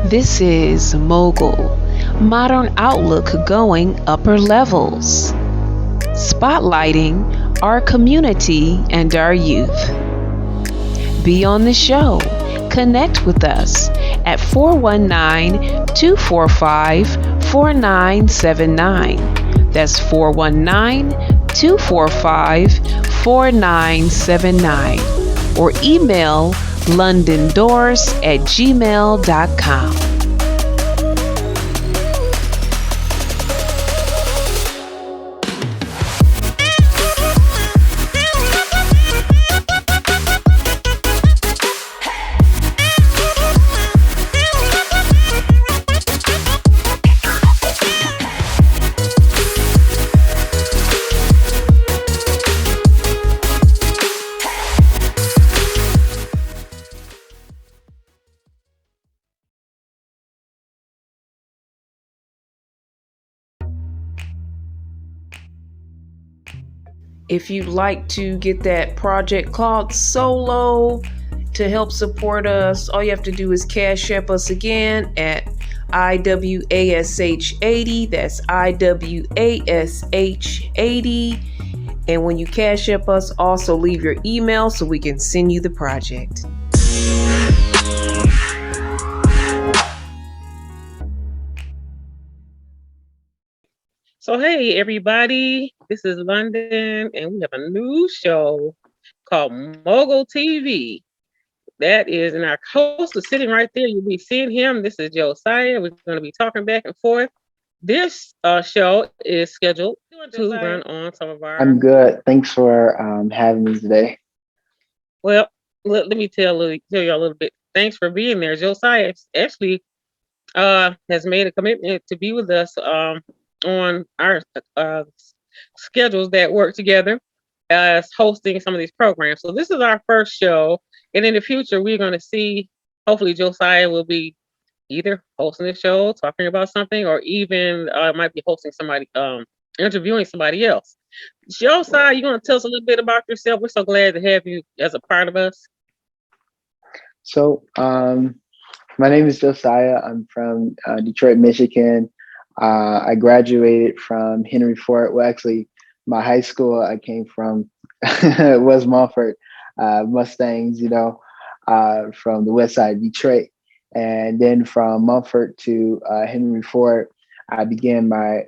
This is Mogul, modern outlook going upper levels, spotlighting our community and our youth. Be on the show. Connect with us at 419-245-4979. That's 419-245-4979. Or email londondoors@gmail.com. If you'd like to get that project called Solo to help support us, all you have to do is Cash App us again at IWASH80. That's IWASH80. And when you Cash App us, also leave your email so we can send you the project. So, hey, everybody, this is London, and we have a new show called Mogul TV. That is, and our host is sitting right there. You'll be seeing him. This is Josiah. We're going to be talking back and forth. This show is scheduled to run on some of our. I'm good. Thanks for having me today. Well, let me tell you a little bit. Thanks for being there. Josiah actually has made a commitment to be with us on our schedules that work together as hosting some of these programs. So this is our first show, and in the future, we're going to see. Hopefully, Josiah will be either hosting the show, talking about something, or even might be hosting somebody, interviewing somebody else. Josiah, you want to tell us a little bit about yourself? We're so glad to have you as a part of us. So, my name is Josiah. I'm from Detroit, Michigan. I graduated from Henry Ford. Well, actually, my high school I came from was Montfort Mustangs. From the west side of Detroit, and then from Montfort to Henry Ford, I began my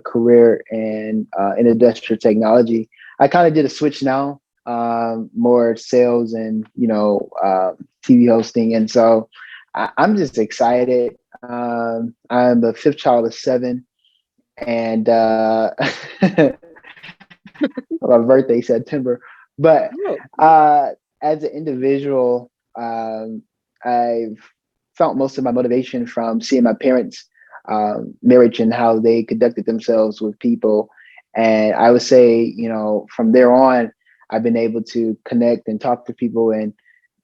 career in industrial technology. I kind of did a switch now, more sales and TV hosting, and so I'm just excited. I'm the fifth child of seven, and my birthday September. But as an individual, I've felt most of my motivation from seeing my parents' marriage and how they conducted themselves with people. And I would say, from there on, I've been able to connect and talk to people and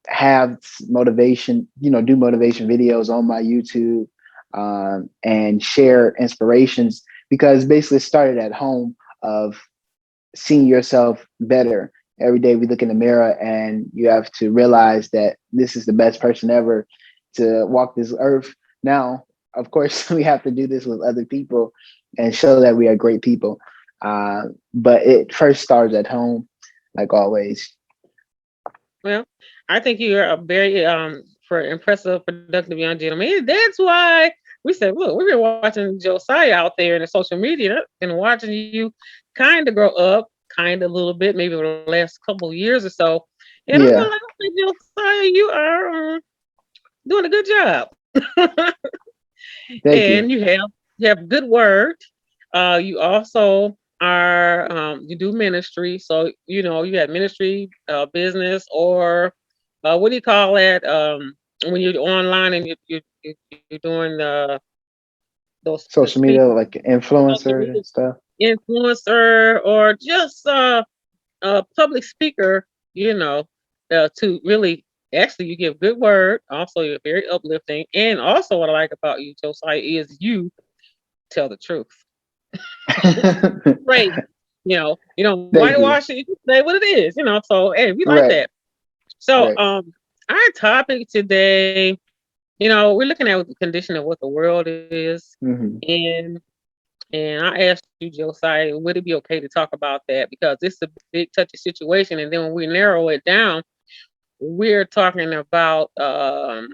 have motivation, do motivation videos on my YouTube, and share inspirations, because basically it started at home of seeing yourself better. Every day we look in the mirror and you have to realize that this is the best person ever to walk this earth. Now, of course, we have to do this with other people and show that we are great people. But it first starts at home, like always. Well, I think you are a very for impressive, productive young gentleman. That's why we said, look, we've been watching Josiah out there in the social media and watching you kind of grow up, kind of a little bit, maybe over the last couple of years or so. And I'm Yeah. like, okay, Josiah, you are doing a good job. Thank you. And you have good word. You also are you do ministry, so you have ministry, business, or what do you call that? When you're online and you're doing the Social media, speaking, like social influencer media and stuff. influencer, or just a public speaker. To really actually you give good word. Also, you're very uplifting, and also what I like about you, Josiah, is you tell the truth. Right. You don't Thank you. whitewash it, you just say what it is, so hey, we like Right. that. So Right. our topic today we're looking at the condition of what the world is, Hmm. and I asked you, Josiah, would it be okay to talk about that, because it's a big touchy situation, and then when we narrow it down, we're talking about the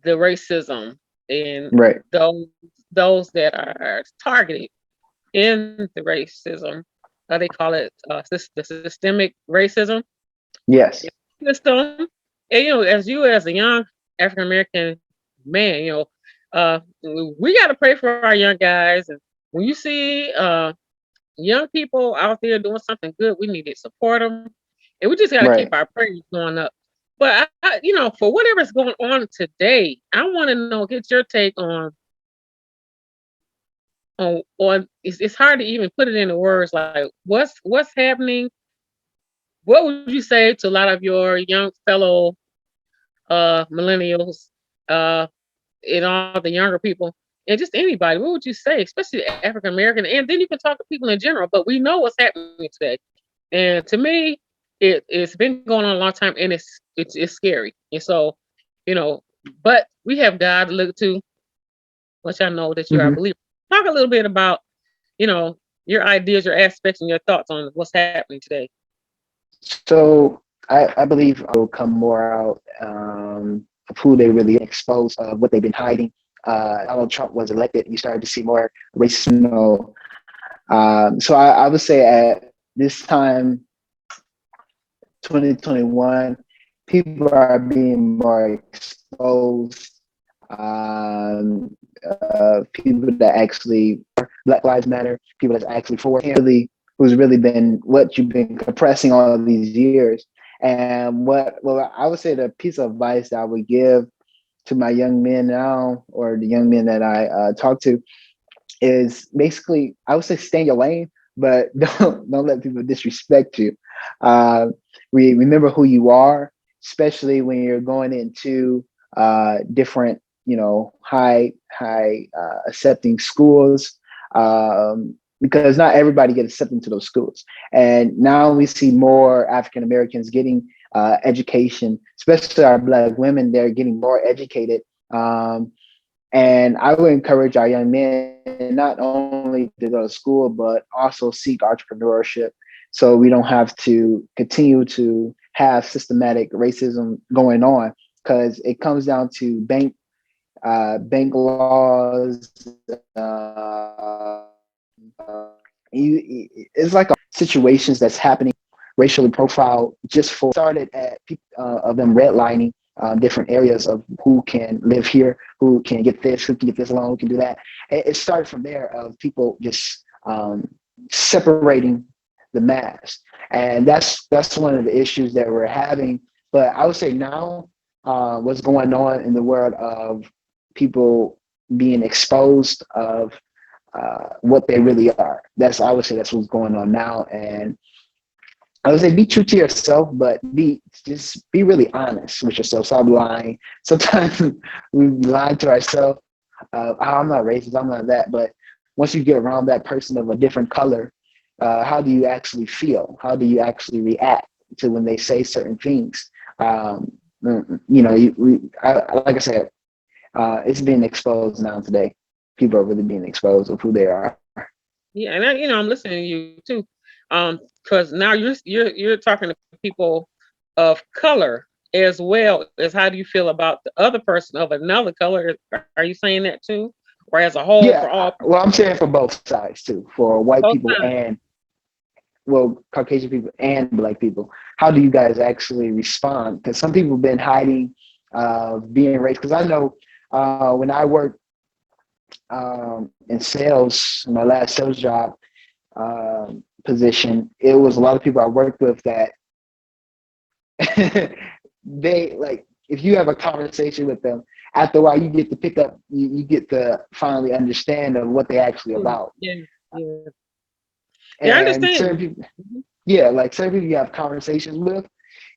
racism and Right. those those that are targeted in the racism. They call it the systemic racism Yes. system. And as you as a young African American man, uh, we got to pray for our young guys. And when you see young people out there doing something good, we need to support them, and we just got to keep Right. our praise going up. But for whatever's going on today, I want to get your take on it's hard to even put it into words, like what's happening. What would you say to a lot of your young fellow millennials, uh, and all the younger people, and just anybody? What would you say, especially African American? And then you can talk to people in general. But we know what's happening today, and to me, it's been going on a long time, and it's scary. And so, you know, but we have God to look to, which I know that you are a Hmm. believer. Talk a little bit about, your ideas, your aspects, and your thoughts on what's happening today. So I believe will come more out of who they really expose of what they've been hiding. Donald Trump was elected, you started to see more racism. So I would say at this time, 2021, people are being more exposed. People that actually Black Lives Matter, people that's actually for him, really, who's really been what you've been compressing all of these years. And well, I would say the piece of advice that I would give to my young men now, or the young men that I talk to, is basically I would say stay in your lane, but don't let people disrespect you. Uh, remember who you are, especially when you're going into different, high accepting schools, because not everybody gets accepted into those schools. And now we see more African Americans getting education, especially our Black women. They're getting more educated. And I would encourage our young men not only to go to school, but also seek entrepreneurship, so we don't have to continue to have systematic racism going on, because it comes down to bank laws. It's like situations that's happening, racially profiled, just for started at of them redlining different areas of who can live here, who can get this, who can get this loan, who can do that. It started from there of people just separating the mass, and that's one of the issues that we're having. But I would say now, what's going on in the world of people being exposed of what they really are. I would say that's what's going on now. And I would say be true to yourself, but be really honest with yourself. Stop lying. Sometimes we lie to ourselves. I'm not racist. I'm not that. But once you get around that person of a different color, how do you actually feel? How do you actually react to when they say certain things? Like I said, it's being exposed now today. People are really being exposed of who they are. Yeah, and I'm listening to you too, because now you're talking to people of color as well as how do you feel about the other person of another color? Are you saying that too, or as a whole Yeah, for all well, I'm saying for both sides too, for white both people sides? and well, Caucasian people and Black people. How do you guys actually respond? Because some people have been hiding, being racist. Because I know when I worked in sales, my last sales job position, it was a lot of people I worked with that they like. If you have a conversation with them, after a while, you get to pick up, you get to finally understand of what they actually about. Yeah, yeah, yeah. I And understand. certain people, yeah, like certain people you have conversations with,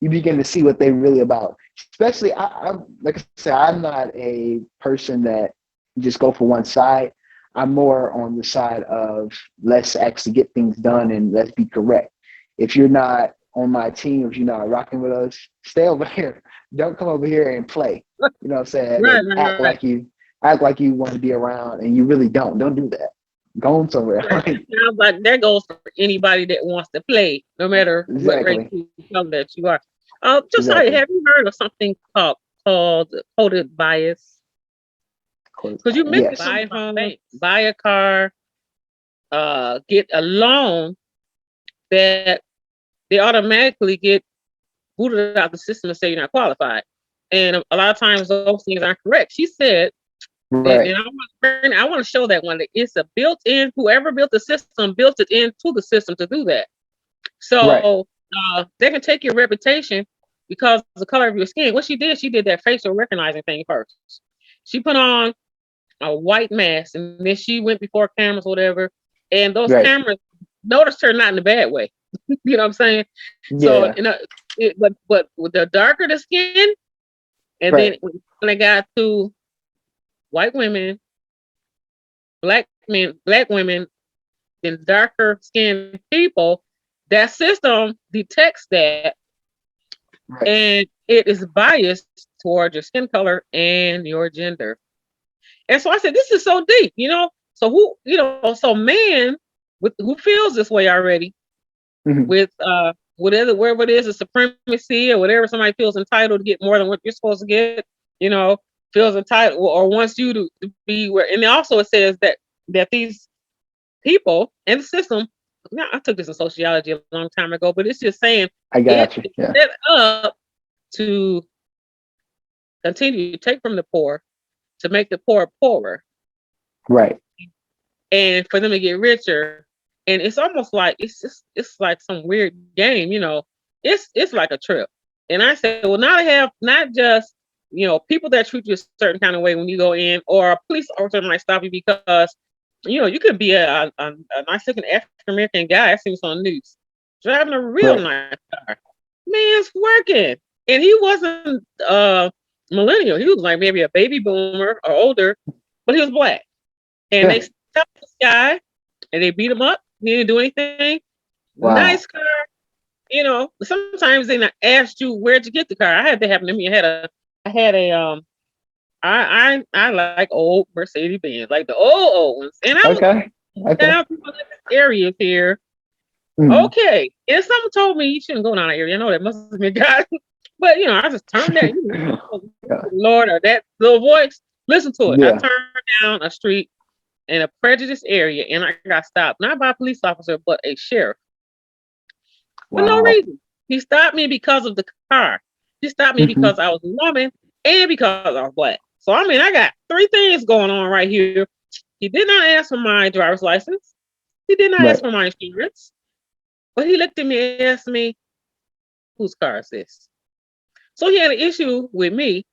you begin to see what they really about. Especially, like I said, I'm not a person that just go for one side. I'm more on the side of let's actually get things done and let's be correct. If you're not on my team, if you're not rocking with us, stay over here. Don't come over here and play. You know what I'm saying? Right, And right, right. act like you want to be around and you really don't. Don't do that. Go on somewhere. Right. Sounds like that goes for anybody that wants to play, no matter what race Exactly. you tell that you are. Josiah, Exactly. have you heard of something called coded bias? Because you mentioned Yes. buy a home, buy a car, get a loan that they automatically get booted out the system and say you're not qualified. And a lot of times those things aren't correct. She said, Right. and I want to show that one. That it's a built-in. Whoever built the system built it into the system to do that. Right. So they can take your reputation because of the color of your skin. What she did that facial recognizing thing first. She put on a white mask, and then she went before cameras, whatever. And those Right. cameras noticed her not in a bad way. You know what I'm saying? So, Yeah. but with the darker the skin, and then Right. when I got to white women, black men, black women, then darker skinned people, that system detects that Right. and it is biased towards your skin color and your gender. And so I said, this is so deep, you know. So so man who feels this way already Mhm. with whatever it is, a supremacy or whatever, somebody feels entitled to get more than what you're supposed to get, you know, feels entitled or wants you to be where. And also it says that these people and the system. Now I took this in sociology a long time ago, but it's just saying I it got you. is Yeah. set up to continue to take from the poor to make the poor poorer Right. and for them to get richer. And it's almost like it's like some weird game, you know. It's like a trip. And I said, well, now they have not just, you know, people that treat you a certain kind of way when you go in, or a police officer might stop you because, you know, you could be a nice looking African American guy, I've seen this on the news, driving a real Right. nice car. Man's working. And he wasn't millennial. He was like maybe a baby boomer or older, but he was black. And they Yeah. stopped this guy and they beat him up. He didn't do anything. Wow. Nice car. You know, sometimes they not asked you where'd you get the car. I had that happen to me. I had a I like old Mercedes Benz, like the old ones. And I was Okay. Okay. down people in this area here. Mhm. Okay. And someone told me you shouldn't go down that area. I know that must have been God. But you know, I just turned that, you know, Yeah. Lord, or that little voice, listen to it. I Yeah. turned down a street in a prejudiced area and I got stopped, not by a police officer, but a sheriff for no Wow. reason. He stopped me because of the car. He stopped me Mhm. because I was a woman and because I was black. So, I mean, I got three things going on right here. He did not ask for my driver's license. He did not ask Right. for my insurance. But he looked at me and asked me, whose car is this? So he had an issue with me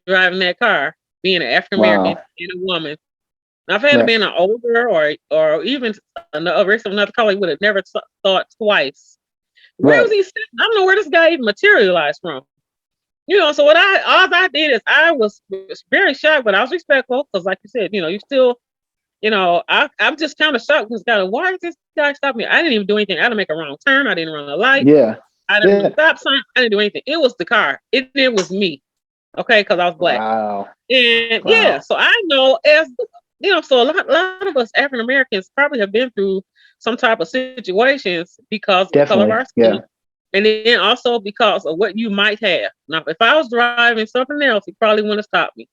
driving that car, being an African American Wow. and a woman. Now, if I had Right. been an older or even a race of another color, he would have never thought twice. Where was Right. he sitting? I don't know where this guy even materialized from. You know, so all I did is I was very shocked, but I was respectful because, like you said, you know, you still, you know, I'm just kind of shocked because why is this guy stop me? I didn't even do anything. I didn't make a wrong turn. I didn't run a light. Yeah. I didn't run Yeah. a stop sign. I didn't do anything. It was the car. It was me. Okay, because I was black. Wow. And yeah, Wow. so I know as you know, so a lot of us African Americans probably have been through some type of situations because of the color of Definitely. our skin. Yeah. And then also because of what you might have. Now, if I was driving something else, he probably wouldn't have stopped me.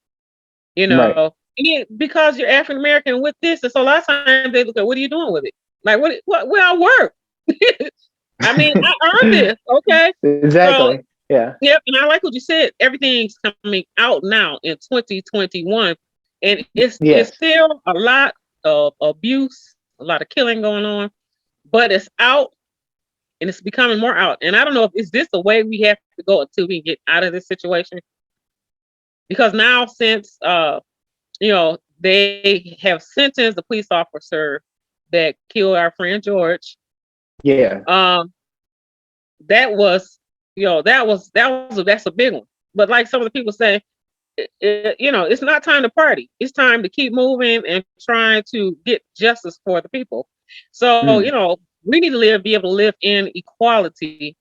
You Right. know, and then because you're African American with this, and so a lot of times they look at what are you doing with it? Like what where I work. I mean, I earned this, okay? So Exactly. Yeah. yep, and I like what you said. Everything's coming out now in 2021, and it's Yes. still a lot of abuse, a lot of killing going on, but it's out and it's becoming more out. And I don't know if is this the way we have to go until we get out of this situation, because now since you know they have sentenced the police officer that killed our friend George, Yeah. um, that was that's a big one. But like some of the people say, you know, it's not time to party. It's time to keep moving and trying to get justice for the people. So, you Mm. know, we need to be able to live in equality.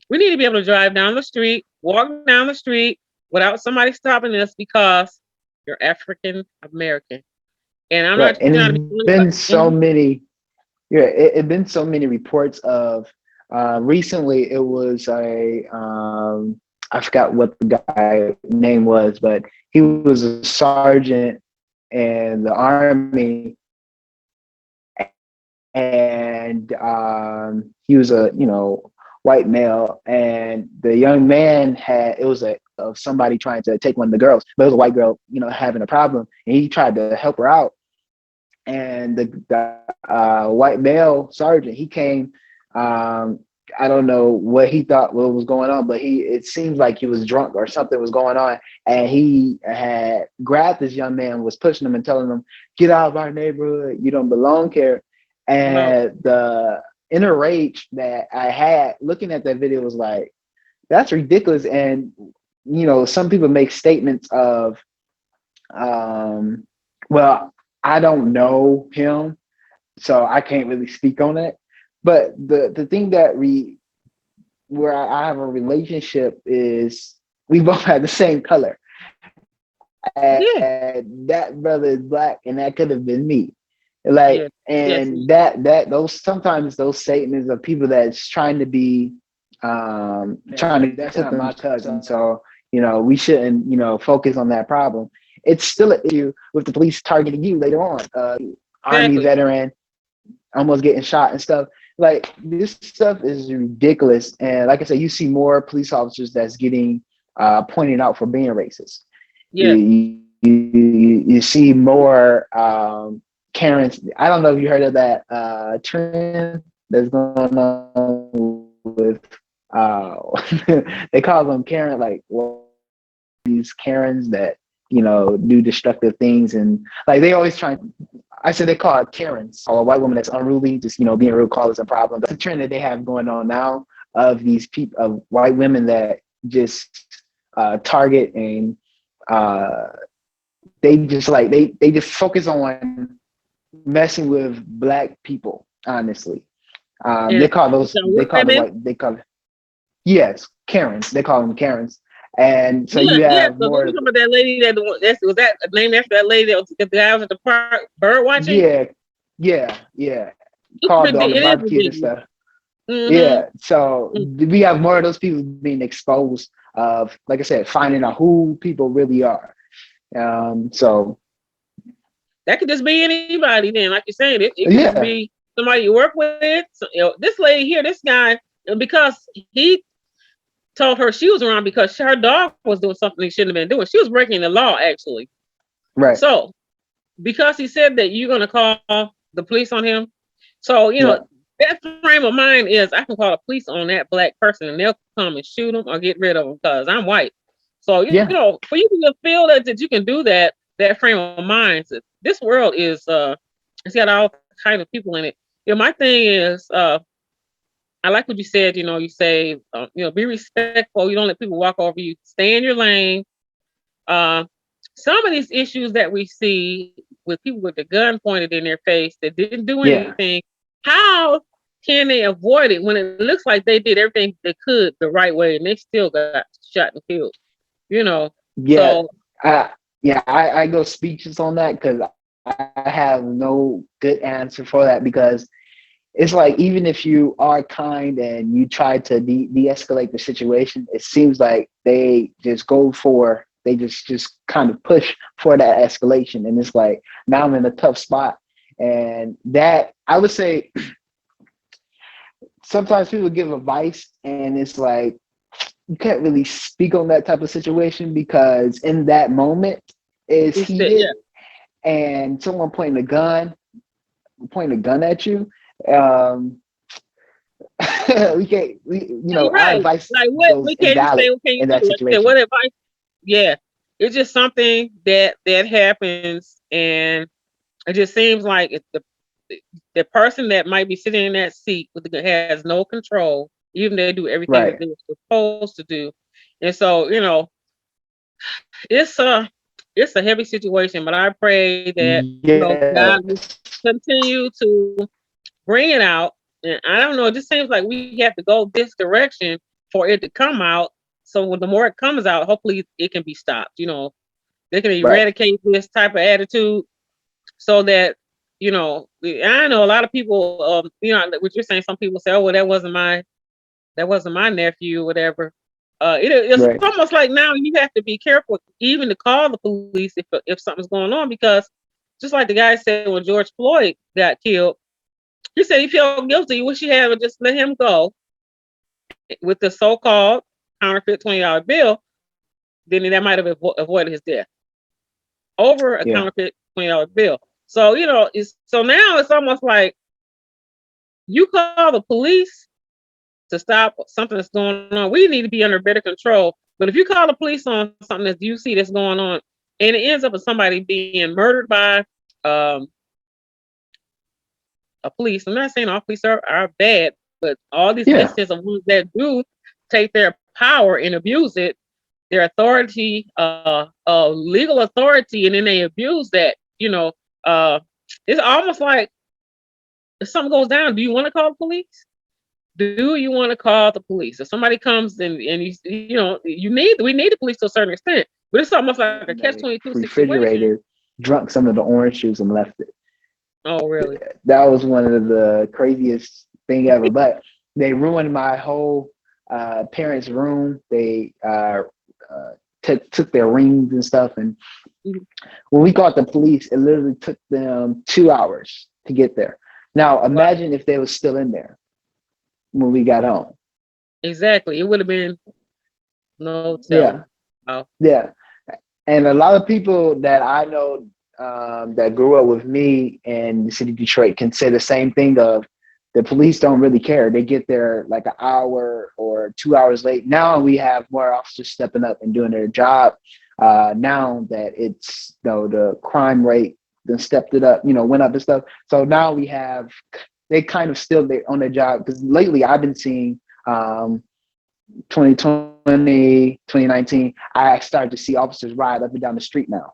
We need to be able to drive down the street, walk down the street without somebody stopping us because you're African American. And I'm Right. not And trying it's to be funny, been so mhm. many, yeah, it been so many reports of recently it was I forgot what the guy name was, but he was a sergeant in the army and he was a white male, and the young man had it was a of somebody trying to take one of the girls, but it was a white girl having a problem, and he tried to help her out, and the white male sergeant he came. um I don't know what he thought what was going on, but it seems like he was drunk or something was going on, and he had grabbed this young man, was pushing him and telling him, "Get out of our neighborhood, you don't belong here." Wow. And the inner rage that I had looking at that video was like, that's ridiculous. And some people make statements of, um, well, I don't know him, so I can't really speak on it. But the thing that where I have a relationship is we both have the same color. Yeah. And that brother is black, and that could have been me. Like, Yeah. Yes. and that those sometimes those statements of people that's trying to be trying to that's not my cousin, so we shouldn't focus on that problem. It's still an issue with the police targeting you later on. Army Exactly. veteran almost getting shot and stuff. Like, this stuff is ridiculous. And like I said, you see more police officers that's getting pointed out for being racist. Yes. You see more Karens. I don't know if you heard of that trend that's going on with they call them Karen, like, well, these Karens that do destructive things, and like they always try. I said they call it Karens, or a white woman that's unruly, just being real, cause a problem. That's a trend that they have going on now of these people, of white women that just target, and uh, they just like they just focus on messing with black people. Honestly, And they call the women. white they call yes Karens. They call them Karens, and so Yeah, you yeah. have So we more. talking about that lady that was that named after that lady that was at the house at the park bird watching. Yeah, yeah. It's Called on the ridiculous. It is barbecues and ridiculous. stuff. Mm-hmm. Yeah, so we have more of those people being exposed of, like I said, finding out who people really are. So That could just be anybody. Then, like you're saying, it could just yeah, be somebody you work with. So, this lady here, this guy, because he told her she was around because her dog was doing something he shouldn't have been doing. She was breaking the law, actually. right, So because he said that you're gonna call the police on him, so yeah, that frame of mind is I can call the police on that black person and they'll come and shoot him or get rid of him because I'm white. So yeah, for you to feel that you can do that frame of mind, this world is it's got all kinds of people in it. My thing is I like what you said. You say be respectful. You don't let people walk over you. Stay in your lane. Uh, some of these issues that we see with people with the gun pointed in their face that didn't do yeah, anything, how can they avoid it when it looks like they did everything they could the right way and they still got shot and killed? You know, yeah. so I I go speechless on that because I have no good answer for that, because it's like, even if you are kind and you try to de-escalate the situation, it seems like they just kind of push for that escalation, and it's like, now I'm in a tough spot. And that, I would say, sometimes people give advice, and it's like, you can't really speak on that type of situation, because in that moment it's it's that, yeah, heated, and someone pointing a gun at you. um you're our right. advice Like goes what can you invalid say? What can you in do? that Like I said, situation. what advice? Yeah, it's just something that happens, and it just seems like the person that might be sitting in that seat has no control, even they do everything that Right. they're supposed to do. And so, it's a heavy situation, but I pray that, Yes. God will continue to bring it out. And I don't know. It just seems like we have to go this direction for it to come out. So when the more it comes out, hopefully it can be stopped. They can Right. eradicate this type of attitude so that I know a lot of people. What you're saying. Some people say, "Oh, well, that wasn't my nephew, or whatever." It's Right. almost like now you have to be careful even to call the police if something's going on, because just like the guy said when George Floyd got killed, he said he felt guilty. He wish he had just let him go with the so-called counterfeit $20 bill. Then that might have avoided his death over a Yeah. counterfeit $20 bill. So so now it's almost like you call the police to stop something that's going on. We need to be under better control. But if you call the police on something that you see that's going on, and it ends up with somebody being murdered by um, a police, I'm not saying all police are bad, but all these Yeah. instances of ones that do take their power and abuse it, their authority, legal authority, and then they abuse that. It's almost like if something goes down, do you want to call the police? Do you want to call the police? If somebody comes and we need the police to a certain extent, but it's almost like a catch The 22 situation. refrigerator drunk some of the orange juice and left it. Oh, really? That was one of the craziest thing ever. But they ruined my whole parents' room. They took their rings and stuff. And Mhm. when we called the police, it literally took them 2 hours to get there. Now Wow. imagine if they were still in there when we got home. Exactly. It would have been no telling. Yeah, Wow. yeah. And a lot of people that I know that grew up with me in the city of Detroit can say the same thing of the police don't really care. They get there like an hour or 2 hours late. Now we have more officers stepping up and doing their job. Now that it's the crime rate then stepped it up, went up and stuff. So now they kind of still on their job because lately I've been seeing 2020, 2019, I started to see officers ride up and down the street now.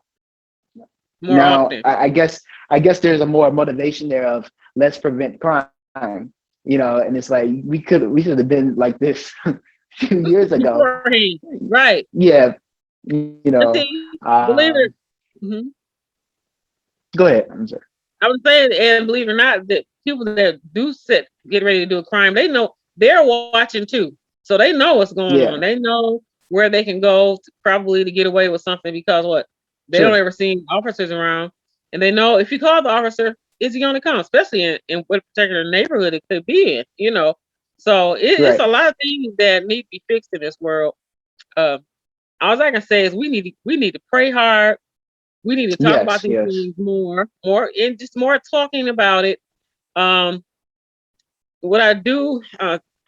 More Now, often. I guess there's a more motivation there of let's prevent crime, and it's like we should have been like this a few years ago. Beforehand. Right. Yeah, you But know. see, believe it. Um, Mhm. Go ahead. I'm sorry. I was saying, and believe it or not, that people that do get ready to do a crime, they know they're watching too. So they know what's going on. Yeah, They know where they can go probably to get away with something because what? They don't sure. ever see officers around. And they know if you call the officer, is he gonna come? Especially in what particular neighborhood it could be in. So it's Right. a lot of things that need to be fixed in this world. Uh, all I can say is we need to pray hard. We need to talk about Yes. these Yes. things more, and just more talking about it. Um, what I do,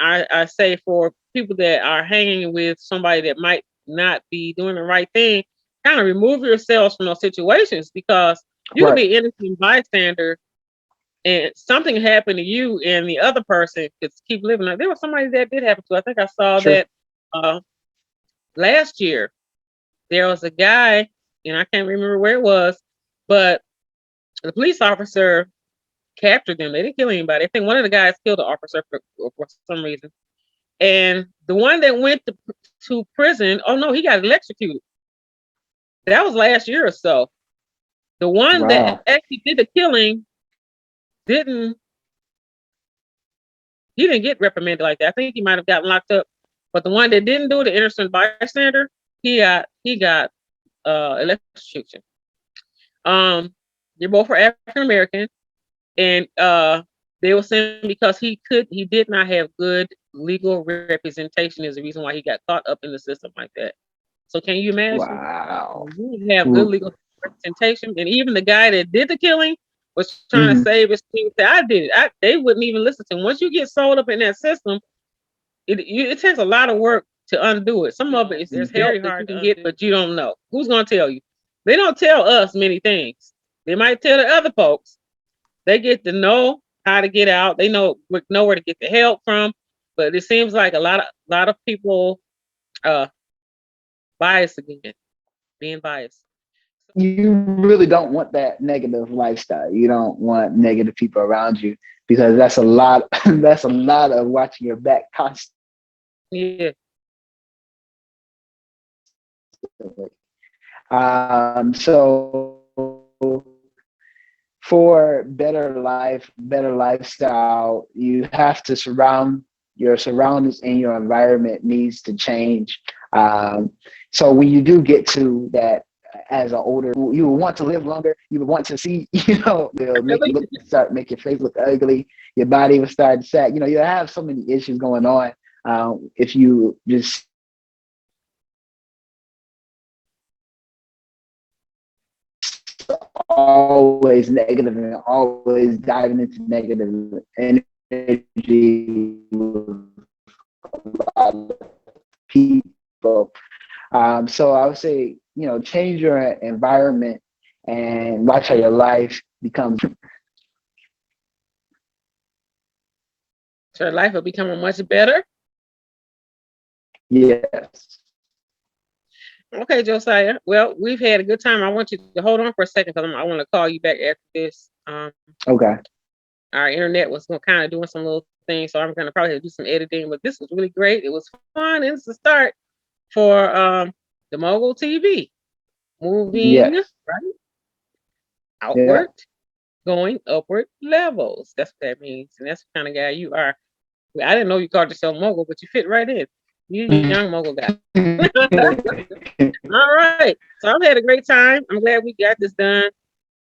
I say for people that are hanging with somebody that might not be doing the right thing, kind of remove yourselves from those situations because you could Right. be innocent bystander and something happened to you and the other person could keep living. Like there was somebody that did happen to. I think I saw Sure. that uh, last year. There was a guy, and I can't remember where it was, but the police officer captured them. They didn't kill anybody. I think one of the guys killed the officer for some reason. And the one that went to prison, oh no, he got electrocuted. That was last year or so. The one that Wow. actually did the killing didn't he didn't get reprimanded like that. I think he might have gotten locked up. But the one that didn't do it, the innocent bystander, he got electrocution. Um, they both were African American, and they were saying because he did not have good legal representation is the reason why he got caught up in the system like that. So can you imagine? Wow. You have good legal representation, and even the guy that did the killing was trying to Mm-hmm. save his team. Say, I did it. They wouldn't even listen to him. Once you get sold up in that system, it takes a lot of work to undo it. Some of it is there's help that you can get, but you don't know who's going to tell you. They don't tell us many things. They might tell the other folks. They get to know how to get out. They know where to get the help from. But it seems like a lot of people uh biased again, being biased. you really don't want that negative lifestyle. You don't want negative people around you because that's a lot. That's a lot of watching your back constantly. Yeah. So for better lifestyle, you have to surround your surroundings and your environment needs to change. So when you do get to that as an older, you will want to live longer. You would want to see, they'll make you make your face look ugly. Your body will start to sag. You'll have so many issues going on if you just always negative and always diving into negative energy with a lot of people. So I would say, change your environment and watch how your life becomes. So your life will become much better. Yes. Okay, Josiah. Well, we've had a good time. I want you to hold on for a second because I want to call you back after this. Okay. Our internet was kind of doing some little things, so I'm going to probably do some editing. But this was really great. It was fun. It's the start for the Mogul TV. Moving right outward, going upward levels. That's what that means, and that's the kind of guy you are. I didn't know you called yourself Mogul, but you fit right in. You're a young Mogul guy. All right. So I've had a great time. I'm glad we got this done.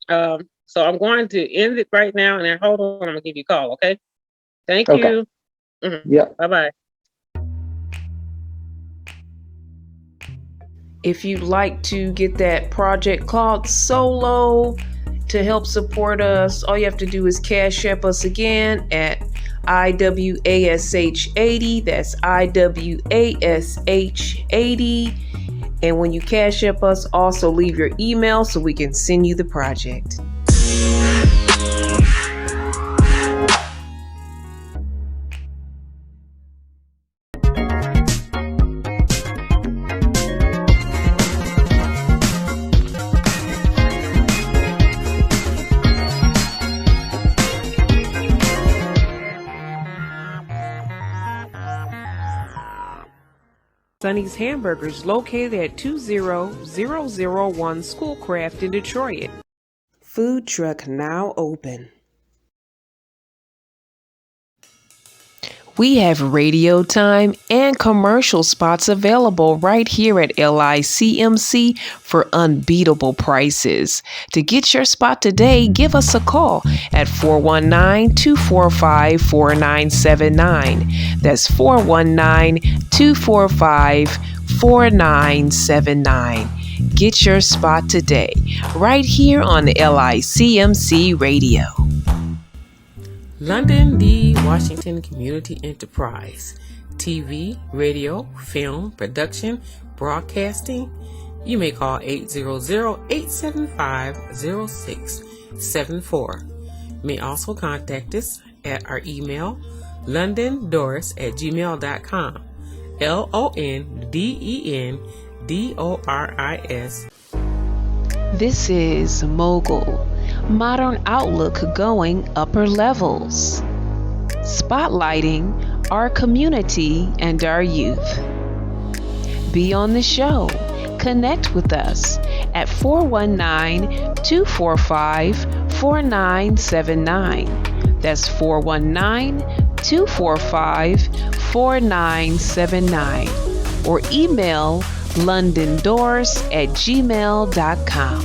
So I'm going to end it right now, and then hold on. I'm gonna give you a call. Okay. Thank you. Yeah. Bye-bye. If you'd like to get that Project Cloud Solo to help support us, all you have to do is Cash App us again at IWASH80. That's IWASH80. And when you Cash App us, also leave your email so we can send you the project. Sonny's Hamburgers, located at 20001 Schoolcraft in Detroit. Food truck now open. We have radio time and commercial spots available right here at LICMC for unbeatable prices. To get your spot today, give us a call at 419-245-4979. That's 419-245-4979. Get your spot today, right here on LICMC Radio. London, D. Washington Community Enterprise. TV, radio, film, production, broadcasting. You may call 800-875-0674. You may also contact us at our email, londondoris@gmail.com. LONDENDORIS. This is Mogul. Modern outlook going upper levels. Spotlighting our community and our youth. Be on the show. Connect with us at 419-245-4979. That's 419-245-4979. Or email londondoors@gmail.com.